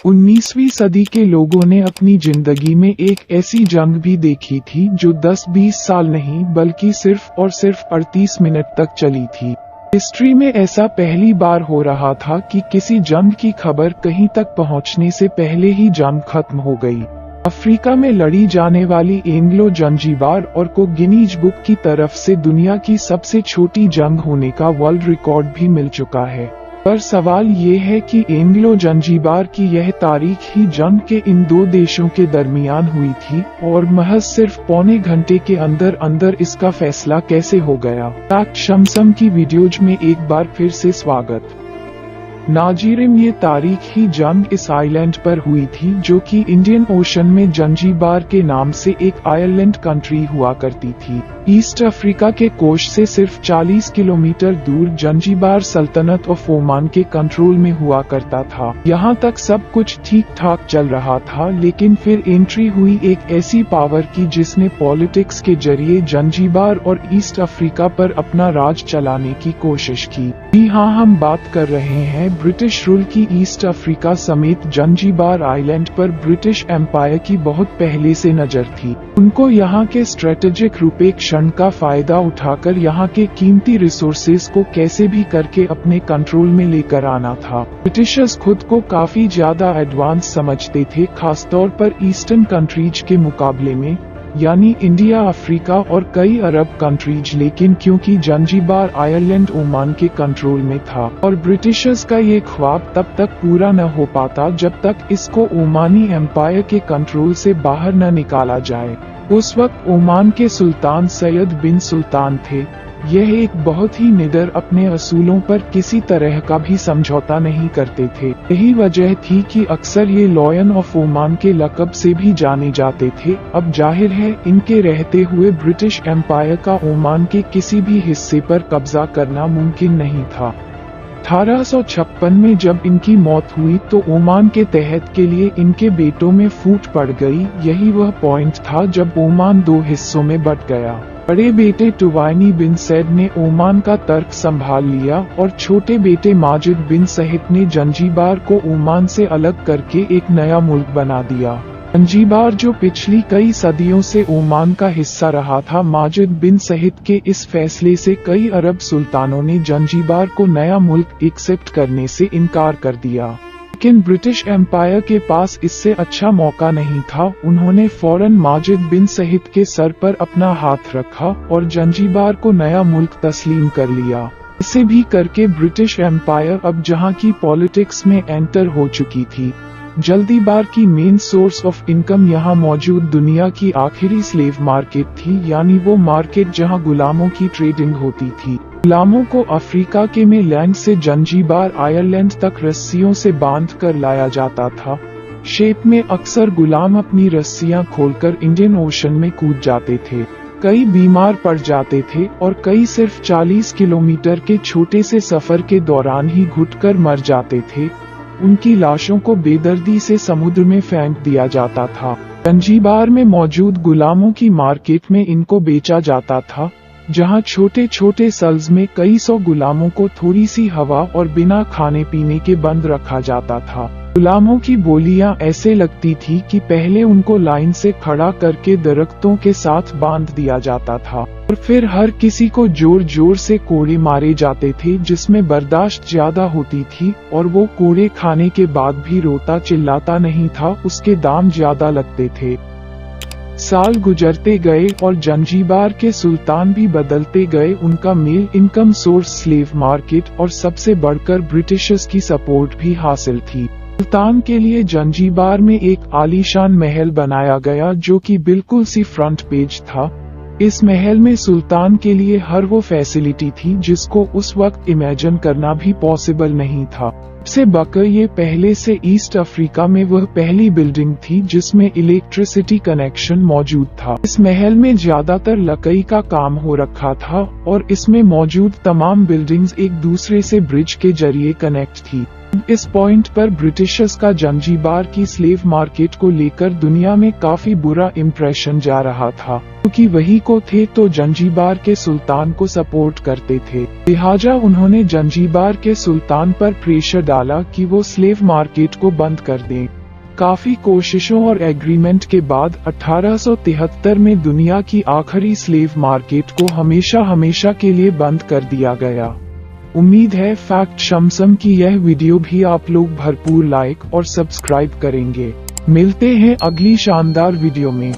19वीं सदी के लोगों ने अपनी जिंदगी में एक ऐसी जंग भी देखी थी जो 10-20 साल नहीं बल्कि सिर्फ और सिर्फ 38 मिनट तक चली थी। हिस्ट्री में ऐसा पहली बार हो रहा था कि किसी जंग की खबर कहीं तक पहुंचने से पहले ही जंग खत्म हो गई। अफ्रीका में लड़ी जाने वाली एंग्लो जंजीबार और को गिनीज बुक की तरफ से दुनिया की सबसे छोटी जंग होने का वर्ल्ड रिकॉर्ड भी मिल चुका है। पर सवाल ये है कि एंग्लो जंजीबार की यह तारीख ही जंग के इन दो देशों के दरमियान हुई थी और महज सिर्फ पौने घंटे के अंदर अंदर इसका फैसला कैसे हो गया। फैक्ट शमसम की वीडियोज में एक बार फिर से स्वागत। नाजीरिम, ये तारीख ही जंग इस आइलैंड पर हुई थी जो कि इंडियन ओशन में जंजीबार के नाम से एक आइलैंड कंट्री हुआ करती थी। ईस्ट अफ्रीका के कोश से सिर्फ 40 किलोमीटर दूर जंजीबार सल्तनत ऑफ ओमान के कंट्रोल में हुआ करता था। यहाँ तक सब कुछ ठीक ठाक चल रहा था, लेकिन फिर एंट्री हुई एक ऐसी पावर की जिसने पॉलिटिक्स के जरिए जंजीबार और ईस्ट अफ्रीका पर अपना राज चलाने की कोशिश की। जी हाँ, हम बात कर रहे हैं ब्रिटिश रूल की। ईस्ट अफ्रीका समेत जंजीबार आइलैंड पर ब्रिटिश एम्पायर की बहुत पहले से नजर थी। उनको यहाँ के स्ट्रेटेजिक रूपेक्षण का फायदा उठाकर यहाँ के कीमती रिसोर्सेज को कैसे भी करके अपने कंट्रोल में लेकर आना था। ब्रिटिशर्स खुद को काफी ज्यादा एडवांस समझते थे, खासतौर पर ईस्टर्न कंट्रीज के मुकाबले में, यानी इंडिया, अफ्रीका और कई अरब कंट्रीज। लेकिन क्योंकि जंजीबार आयरलैंड ओमान के कंट्रोल में था और ब्रिटिशर्स का ये ख्वाब तब तक पूरा न हो पाता जब तक इसको ओमानी एम्पायर के कंट्रोल से बाहर न निकाला जाए। उस वक्त ओमान के सुल्तान सैयद बिन सुल्तान थे। यह एक बहुत ही निडर, अपने असूलों पर किसी तरह का भी समझौता नहीं करते थे। यही वजह थी कि अक्सर ये लॉयन ऑफ ओमान के लक़ब से भी जाने जाते थे। अब जाहिर है, इनके रहते हुए ब्रिटिश एम्पायर का ओमान के किसी भी हिस्से पर कब्जा करना मुमकिन नहीं था। 1856 में जब इनकी मौत हुई तो ओमान के तहत के लिए इनके बेटों में फूट पड़ गई। यही वह पॉइंट था जब ओमान दो हिस्सों में बट गया। बड़े बेटे टुवाइनी बिन सैद ने ओमान का तर्क संभाल लिया और छोटे बेटे माजिद बिन सहित ने जंजीबार को ओमान से अलग करके एक नया मुल्क बना दिया। जंजीबार जो पिछली कई सदियों से ओमान का हिस्सा रहा था, माजिद बिन सहित के इस फैसले से कई अरब सुल्तानों ने जंजीबार को नया मुल्क एक्सेप्ट करने से इनकार कर दिया। लेकिन ब्रिटिश एम्पायर के पास इससे अच्छा मौका नहीं था। उन्होंने फौरन माजिद बिन सहित के सर पर अपना हाथ रखा और जंजीबार को नया मुल्क तस्लीम कर लिया। इसे भी करके ब्रिटिश एम्पायर अब जहां की पॉलिटिक्स में एंटर हो चुकी थी। जंजीबार की मेन सोर्स ऑफ इनकम यहाँ मौजूद दुनिया की आखिरी स्लेव मार्केट थी, यानी वो मार्केट जहाँ गुलामों की ट्रेडिंग होती थी। गुलामों को अफ्रीका के मेनलैंड से जंजीबार आयरलैंड तक रस्सियों से बांध कर लाया जाता था। शेप में अक्सर गुलाम अपनी रस्सियां खोलकर इंडियन ओशन में कूद जाते थे। कई बीमार पड़ जाते थे और कई सिर्फ 40 किलोमीटर के छोटे से सफर के दौरान ही घुटकर मर जाते थे। उनकी लाशों को बेदर्दी से समुद्र में फेंक दिया जाता था। जंजीबार में मौजूद गुलामों की मार्केट में इनको बेचा जाता था, जहां छोटे छोटे सेल्स में कई सौ गुलामों को थोड़ी सी हवा और बिना खाने पीने के बंद रखा जाता था। गुलामों की बोलियां ऐसे लगती थी कि पहले उनको लाइन से खड़ा करके दरख्तों के साथ बांध दिया जाता था और फिर हर किसी को जोर जोर से कोड़े मारे जाते थे, जिसमें बर्दाश्त ज्यादा होती थी और वो कोड़े खाने के बाद भी रोता चिल्लाता नहीं था। उसके दाम ज्यादा लगते थे। साल गुजरते गए और जंजीबार के सुल्तान भी बदलते गए। उनका मेल इनकम सोर्स स्लेव मार्केट और सबसे बढ़कर ब्रिटिशर्स की सपोर्ट भी हासिल थी। सुल्तान के लिए जंजीबार में एक आलीशान महल बनाया गया जो कि बिल्कुल सी फ्रंट पेज था। इस महल में सुल्तान के लिए हर वो फैसिलिटी थी जिसको उस वक्त इमेजिन करना भी पॉसिबल नहीं था। से बकर ये पहले से ईस्ट अफ्रीका में वह पहली बिल्डिंग थी जिसमें इलेक्ट्रिसिटी कनेक्शन मौजूद था। इस महल में ज्यादातर लकड़ी का काम हो रखा था और इसमें मौजूद तमाम बिल्डिंग्स एक दूसरे से ब्रिज के जरिए कनेक्ट थी। इस पॉइंट पर ब्रिटिशर्स का जंजीबार की स्लेव मार्केट को लेकर दुनिया में काफी बुरा इम्प्रेशन जा रहा था, क्योंकि वही को थे तो जंजीबार के सुल्तान को सपोर्ट करते थे। लिहाजा उन्होंने जंजीबार के सुल्तान पर प्रेशर डाला कि वो स्लेव मार्केट को बंद कर दें। काफी कोशिशों और एग्रीमेंट के बाद 1873 में दुनिया की आखिरी स्लेव मार्केट को हमेशा के लिए बंद कर दिया गया। उम्मीद है फैक्ट शमसम की यह वीडियो भी आप लोग भरपूर लाइक और सब्सक्राइब करेंगे। मिलते हैं अगली शानदार वीडियो में।